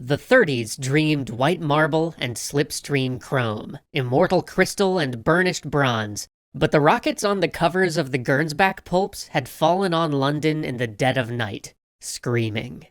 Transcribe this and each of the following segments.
The 30s dreamed white marble and slipstream chrome, immortal crystal and burnished bronze, but the rockets on the covers of the Gernsback pulps had fallen on London in the dead of night, screaming.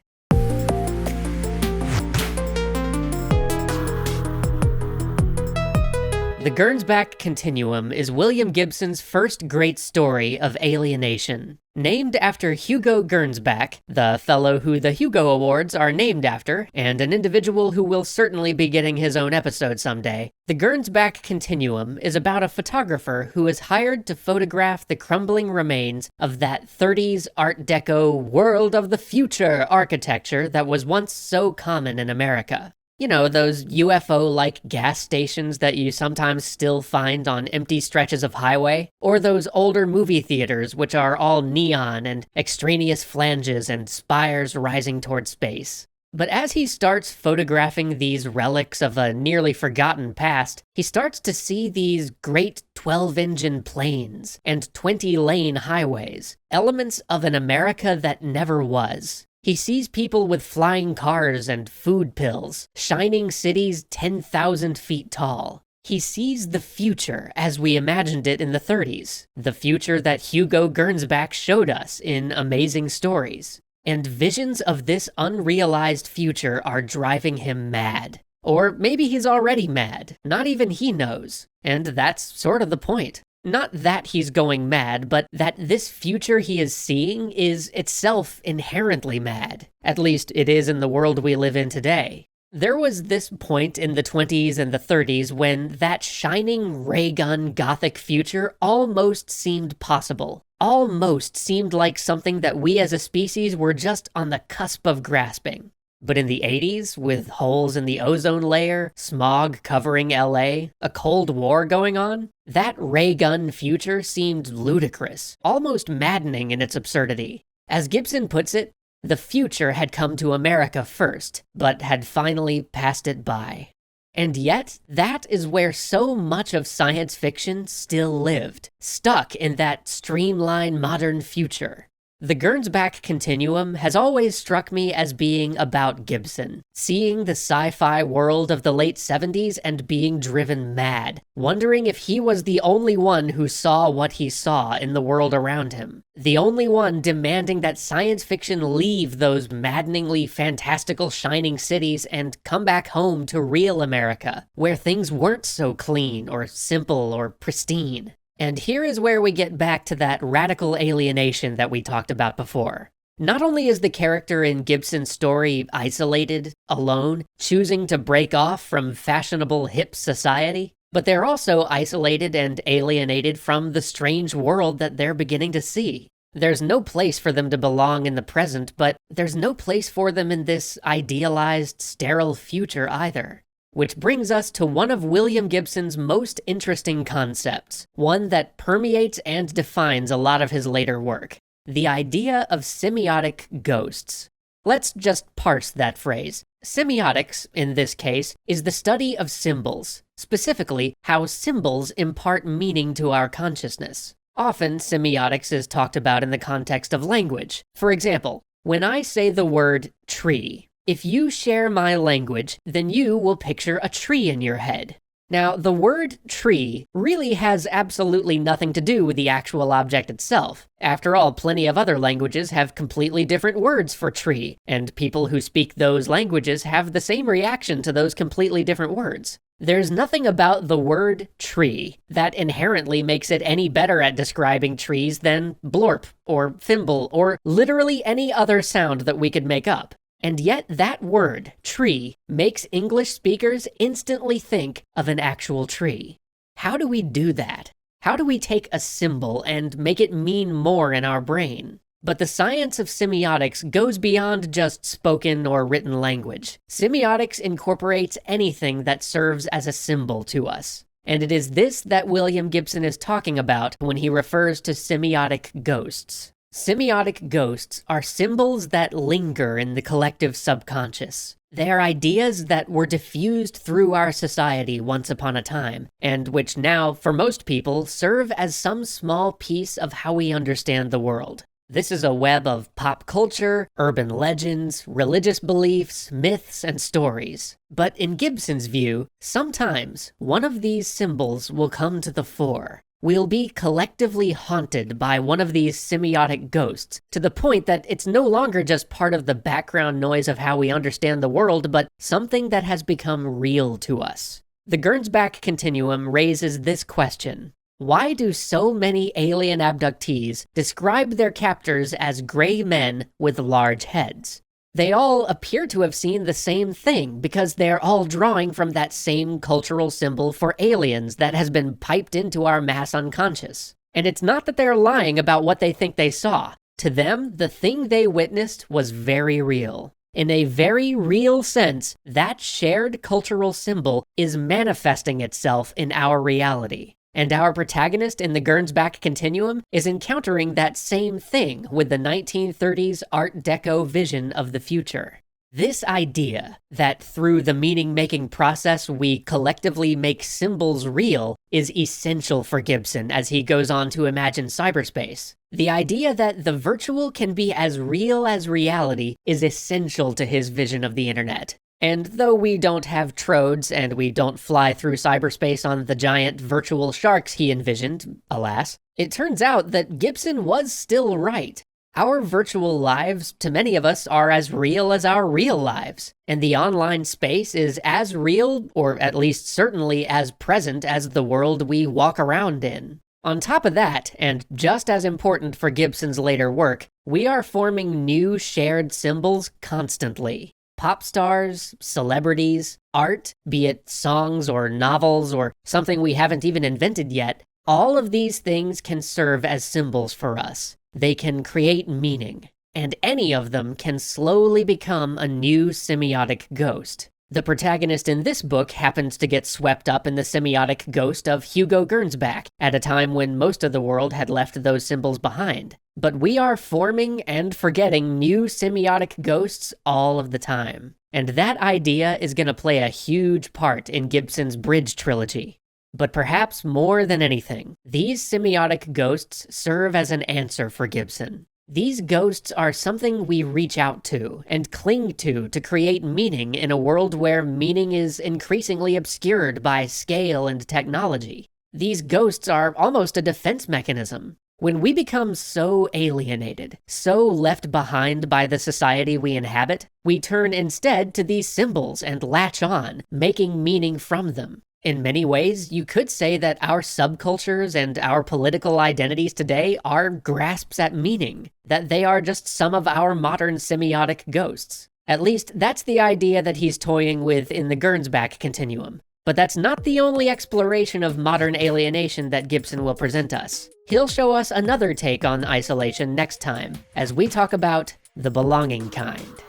The Gernsback Continuum is William Gibson's first great story of alienation. Named after Hugo Gernsback, the fellow who the Hugo Awards are named after, and an individual who will certainly be getting his own episode someday, the Gernsback Continuum is about a photographer who is hired to photograph the crumbling remains of that 30s Art Deco world of the future architecture that was once so common in America. You know, those UFO-like gas stations that you sometimes still find on empty stretches of highway? Or those older movie theaters which are all neon and extraneous flanges and spires rising toward space. But as he starts photographing these relics of a nearly forgotten past, he starts to see these great 12-engine planes and 20-lane highways, elements of an America that never was. He sees people with flying cars and food pills, shining cities 10,000 feet tall. He sees the future as we imagined it in the 30s, the future that Hugo Gernsback showed us in Amazing Stories. And visions of this unrealized future are driving him mad. Or maybe he's already mad, not even he knows. And that's sort of the point. Not that he's going mad, but that this future he is seeing is itself inherently mad. At least it is in the world we live in today. There was this point in the 20s and the 30s when that shining ray gun gothic future almost seemed possible. Almost seemed like something that we as a species were just on the cusp of grasping. But in the 80s, with holes in the ozone layer, smog covering LA, a Cold War going on, that ray gun future seemed ludicrous, almost maddening in its absurdity. As Gibson puts it, the future had come to America first, but had finally passed it by. And yet, that is where so much of science fiction still lived, stuck in that streamlined modern future. The Gernsback Continuum has always struck me as being about Gibson, seeing the sci-fi world of the late 70s and being driven mad, wondering if he was the only one who saw what he saw in the world around him, the only one demanding that science fiction leave those maddeningly fantastical shining cities and come back home to real America, where things weren't so clean or simple or pristine. And here is where we get back to that radical alienation that we talked about before. Not only is the character in Gibson's story isolated, alone, choosing to break off from fashionable hip society, but they're also isolated and alienated from the strange world that they're beginning to see. There's no place for them to belong in the present, but there's no place for them in this idealized, sterile future either. Which brings us to one of William Gibson's most interesting concepts, one that permeates and defines a lot of his later work, the idea of semiotic ghosts. Let's just parse that phrase. Semiotics, in this case, is the study of symbols, specifically how symbols impart meaning to our consciousness. Often, semiotics is talked about in the context of language. For example, when I say the word tree, if you share my language, then you will picture a tree in your head. Now, the word tree really has absolutely nothing to do with the actual object itself. After all, plenty of other languages have completely different words for tree, and people who speak those languages have the same reaction to those completely different words. There's nothing about the word tree that inherently makes it any better at describing trees than blorp, or thimble, or literally any other sound that we could make up. And yet that word, tree, makes English speakers instantly think of an actual tree. How do we do that? How do we take a symbol and make it mean more in our brain? But the science of semiotics goes beyond just spoken or written language. Semiotics incorporates anything that serves as a symbol to us. And it is this that William Gibson is talking about when he refers to semiotic ghosts. Semiotic ghosts are symbols that linger in the collective subconscious. They are ideas that were diffused through our society once upon a time, and which now, for most people, serve as some small piece of how we understand the world. This is a web of pop culture, urban legends, religious beliefs, myths, and stories. But in Gibson's view, sometimes one of these symbols will come to the fore. We'll be collectively haunted by one of these semiotic ghosts, to the point that it's no longer just part of the background noise of how we understand the world, but something that has become real to us. The Gernsback Continuum raises this question. Why do so many alien abductees describe their captors as gray men with large heads? They all appear to have seen the same thing because they're all drawing from that same cultural symbol for aliens that has been piped into our mass unconscious. And it's not that they're lying about what they think they saw. To them, the thing they witnessed was very real. In a very real sense, that shared cultural symbol is manifesting itself in our reality. And our protagonist in the Gernsback Continuum is encountering that same thing with the 1930s Art Deco vision of the future. This idea that through the meaning-making process we collectively make symbols real is essential for Gibson as he goes on to imagine cyberspace. The idea that the virtual can be as real as reality is essential to his vision of the internet. And though we don't have trodes and we don't fly through cyberspace on the giant virtual sharks he envisioned, alas, it turns out that Gibson was still right. Our virtual lives, to many of us, are as real as our real lives, and the online space is as real, or at least certainly as present as the world we walk around in. On top of that, and just as important for Gibson's later work, we are forming new shared symbols constantly. Pop stars, celebrities, art, be it songs or novels or something we haven't even invented yet, all of these things can serve as symbols for us. They can create meaning, and any of them can slowly become a new semiotic ghost. The protagonist in this book happens to get swept up in the semiotic ghost of Hugo Gernsback at a time when most of the world had left those symbols behind. But we are forming and forgetting new semiotic ghosts all of the time. And that idea is going to play a huge part in Gibson's Bridge trilogy. But perhaps more than anything, these semiotic ghosts serve as an answer for Gibson. These ghosts are something we reach out to and cling to create meaning in a world where meaning is increasingly obscured by scale and technology. These ghosts are almost a defense mechanism. When we become so alienated, so left behind by the society we inhabit, we turn instead to these symbols and latch on, making meaning from them. In many ways, you could say that our subcultures and our political identities today are grasps at meaning, that they are just some of our modern semiotic ghosts. At least, that's the idea that he's toying with in the Gernsback Continuum. But that's not the only exploration of modern alienation that Gibson will present us. He'll show us another take on isolation next time, as we talk about The Belonging Kind.